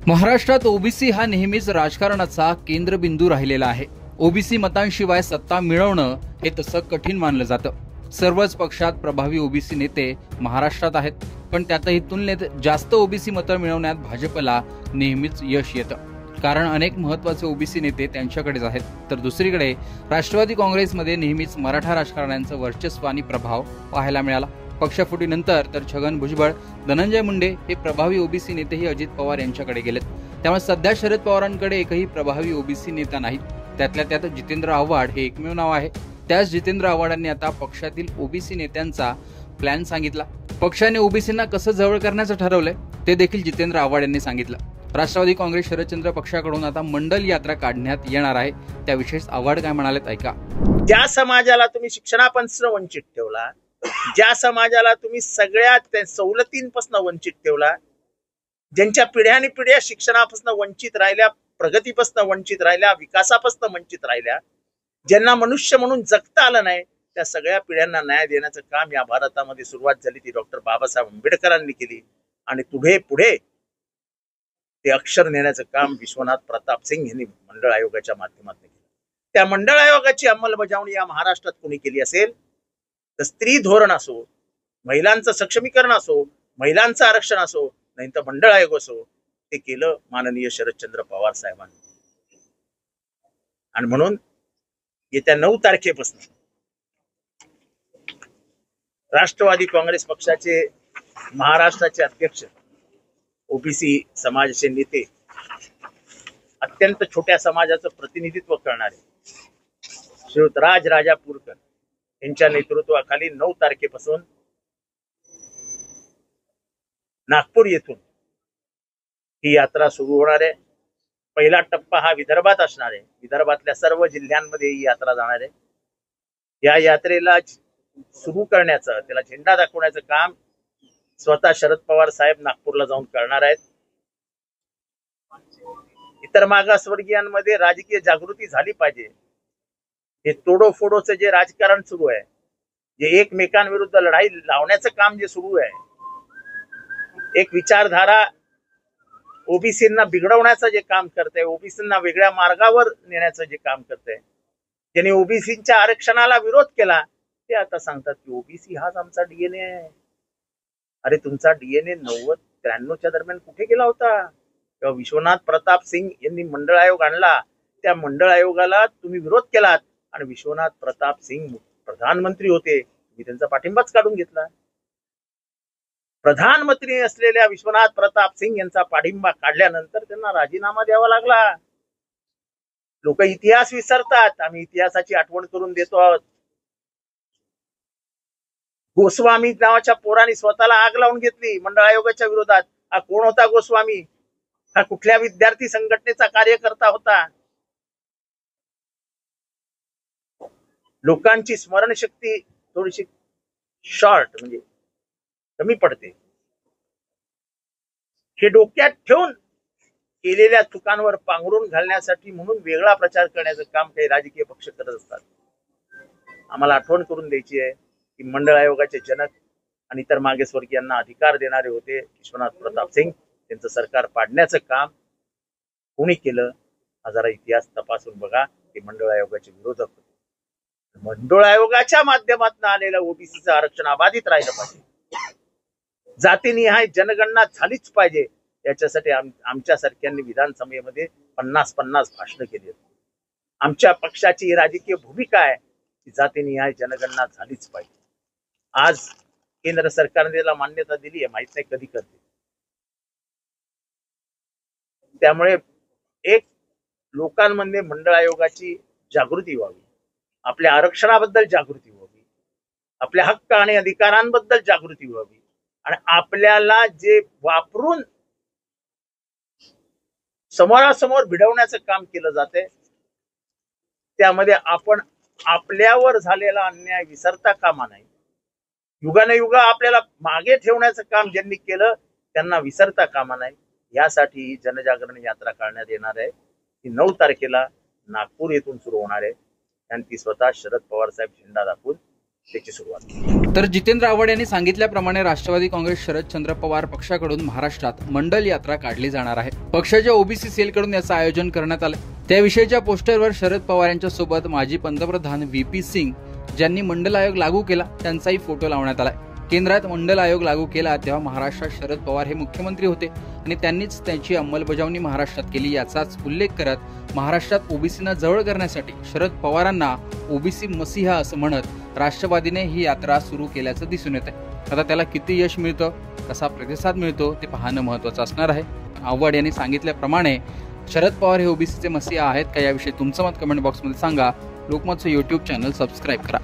महाराष्ट्रात ओबीसी हा नेहमीच राजकारणाचा केंद्रबिंदू राहिलेला आहे। ओबीसी मतांशिवाय सत्ता मिळवणं हे तसं कठीण मानलं जातं। सर्वच पक्षात प्रभावी ओबीसी नेते महाराष्ट्रात आहेत, पण त्यातही तुलनेत जास्त ओबीसी मतं मिळवण्यात भाजपला नेहमीच यश येतं। कारण अनेक महत्त्वाचे ओबीसी नेते त्यांच्याकडेच आहेत, तर दुसरीकडे राष्ट्रवादी काँग्रेसमध्ये नेहमीच मराठा राजकारण्यांचं वर्चस्व आणि प्रभाव पाहायला मिळाला। पक्षफुटीनंतर तर छगन भुजबळ, धनंजय मुंडे हे प्रभावी ओबीसी नेतेही अजित पवार यांच्याकडे गेलेत। त्यामुळे सध्या शरद पवारांकडे एकही प्रभावी ओबीसी नेता नाही। त्यातल्या त्यात जितेंद्र आव्हाड हे एकमेव नाव आहे। त्याच जितेंद्र आव्हाडांनी आता पक्षातील ओबीसी नेत्यांचा प्लॅन सांगितला। पक्षाने ओबीसींना कसं जवळ करण्याचं ठरवलंय ते देखील जितेंद्र आव्हाड यांनी सांगितलं। राष्ट्रवादी काँग्रेस शरदचंद्र पक्षाकडून आता मंडल यात्रा काढण्यात येणार आहे। त्याविषयी आव्हाड काय म्हणालेत ऐका। ज्या समाजाला तुम्ही शिक्षणापासून वंचित ठेवला, ज्या समाजाला तुम्ही सगळ्या सवलतींपासून वंचित ठेवला, ज्यांच्या पिढ्याने पिढ्या शिक्षणापासून वंचित राहिल्या, प्रगतीपासून वंचित राहिल्या, विकासापासून वंचित राहिल्या, ज्यांना मनुष्य म्हणून जगता आलं नाही, त्या सगळ्या पिढ्यांना न्याय देण्याचं काम या भारतामध्ये सुरुवात झाली ती डॉक्टर बाबासाहेब आंबेडकरांनी केली। आणि पुढे ते अक्षर नेण्याचं काम विश्वनाथ प्रताप सिंग यांनी मंडळ आयोगाच्या माध्यमातून केलं। त्या मंडळ आयोगाची अंमलबजावणी या महाराष्ट्रात कोणी केली असेल तर स्त्री धोरण असो, महिलांचं सक्षमीकरण असो, महिलांचं आरक्षण असो, नाही तर मंडळ आयोग असो, ते केलं माननीय शरदचंद्र पवार साहेबांनी। आणि म्हणून येत्या 9 तारखेपासून राष्ट्रवादी काँग्रेस पक्षाचे महाराष्ट्राचे अध्यक्ष, ओबीसी समाजाचे नेते, अत्यंत छोट्या समाजाचं प्रतिनिधित्व करणारे श्रीयुत राजापूरकर यांच्या नेतृत्वाखाली 9 तारखेपासून नागपूर येथून ही यात्रा सुरू होणार आहे। पहिला टप्पा हा विदर्भात असणार आहे। विदर्भातल्या सर्व जिल्ह्यांमध्ये ही यात्रा जाणार आहे। या यात्रेला सुरू करण्याचं, त्याला झेंडा दाखवण्याचं काम स्वतः शरद पवार साहेब नागपूरला जाऊन करणार आहेत। इतर मागासवर्गीयांमध्ये राजकीय जागृती झाली पाहिजे। हे तोडोफोडोचं जे राजकारण सुरू आहे, जे एकमेकांविरुद्ध लढाई लावण्याचं काम जे सुरू आहे, एक विचारधारा ओबीसींना बिघडवण्याचं जे काम करतंय, ओबीसींना वेगळ्या मार्गावर नेण्याचं जे काम करतंय, ज्यांनी ओबीसींच्या आरक्षणाला विरोध केला ते आता सांगतात की ओबीसी हाच आमचा डीएनए आहे। अरे तुमचा डीएनए 90-93च्या दरम्यान कुठे गेला होता? तेव्हा विश्वनाथ प्रताप सिंग यांनी मंडळ आयोग आणला, त्या मंडळ आयोगाला तुम्ही विरोध केलात आणि विश्वनाथ प्रताप सिंग प्रधानमंत्री होते, तुम्ही त्यांचा पाठिंबाच काढून घेतला। प्रधानमंत्री असलेल्या विश्वनाथ प्रताप सिंग यांचा पाठिंबा काढल्यानंतर त्यांना राजीनामा द्यावा लागला। लोक इतिहास विसरतात, आम्ही इतिहासाची आठवण करून देतो आहोत। गोस्वामी नावाच्या पोराने स्वतःला आग लावून घेतली मंडळ आयोगाच्या विरोधात। हा कोण होता गोस्वामी? हा कुठल्या विद्यार्थी संघटनेचा कार्यकर्ता होता? लोकांची स्मरणशक्ती थोडीशी म्हणजे कमी पडते। हे डोक्यात ठेवून केलेल्या चुकांवर पांघरून घालण्यासाठी म्हणून वेगळा प्रचार करण्याचं काम काही राजकीय पक्ष करत असतात। आम्हाला आठवण करून द्यायची आहे की मंडळ आयोगाचे जनक आणि इतर मागासवर्गीयांना अधिकार देणारे होते विश्वनाथ प्रताप सिंग। त्यांचं सरकार पाडण्याचं काम कोणी केलं हा जरा इतिहास तपासून बघा। ते मंडळ आयोगाचे विरोधक होते। मंडळ आयोगाच्या माध्यमातून आलेलं ओबीसीचं आरक्षण अबाधित राहिलं पाहिजे, जातीनिहाय जनगणना झालीच पाहिजे। याच्यासाठी आमच्यासारख्यांनी विधानसभेमध्ये 50-50 भाषणं केली। आमच्या पक्षाची राजकीय भूमिका आहे की जातीनिहाय जनगणना झालीच पाहिजे। आज केंद्र सरकारने त्याला मान्यता दिली आहे, माहित नाही कधी करते। त्यामुळे एक लोकांमध्ये मंडळ आयोगाची जागृती व्हावी, आपल्या आरक्षणाबद्दल जागृती व्हावी, आपल्या हक्क आणि अधिकारांबद्दल जागृती व्हावी, आणि आपल्याला जे वापरून समोरासमोर भिडवण्याचं काम केलं जाते त्यामध्ये आपण आपल्यावर झालेला अन्याय विसरता कामा नये। युगानुयुगा आपल्याला मागे ठेवण्याचं काम ज्यांनी केलं त्यांना विसरता कामा नये। यासाठी जनजागरण यात्रा काढण्यात येणार आहे। ती 9 तारखेला नागपूर येथून सुरू होणार आहे आणि ती स्वतः शरद पवार साहेब झेंडा दाखवून त्याची सुरुवात केली। तर जितेंद्र आव्हाड यांनी सांगितल्याप्रमाणे राष्ट्रवादी काँग्रेस शरदचंद्र पवार पक्षाकडून महाराष्ट्रात मंडल यात्रा काढली जाणार आहे. पक्षाच्या ओबीसी सेलकडून याचं आयोजन करण्यात आलं. त्याविषयीच्या पोस्टरवर शरद पवार यांच्या सोबत माजी पंतप्रधान व्ही.पी. सिंग ज्यांनी मंडल आयोग लागू केला त्यांचाही फोटो लावण्यात आलाय. केंद्रात मंडल आयोग लागू केला तेव्हा महाराष्ट्रात शरद पवार हे मुख्यमंत्री होते आणि त्यांनीच त्याची अंमलबजावणी महाराष्ट्रात केली याचाच उल्लेख करत महाराष्ट्रात ओबीसींना जवळ करण्यासाठी शरद पवारांना ओबीसी मसीहा असं म्हणत राष्ट्रवादीने ही यात्रा सुरू केल्याचं दिसून येत आहे. आता त्याला किती यश मिळतं, कसा प्रतिसाद मिळतो ते पाहणं महत्त्वाचं असणार आहे. आव्हाड यांनी सांगितल्याप्रमाणे शरद पवार हे ओबीसीचे मसीहा आहेत का याविषयी तुमचं मत कमेंट बॉक्समध्ये सांगा. लोकमतचं YouTube चॅनल सबस्क्राईब करा.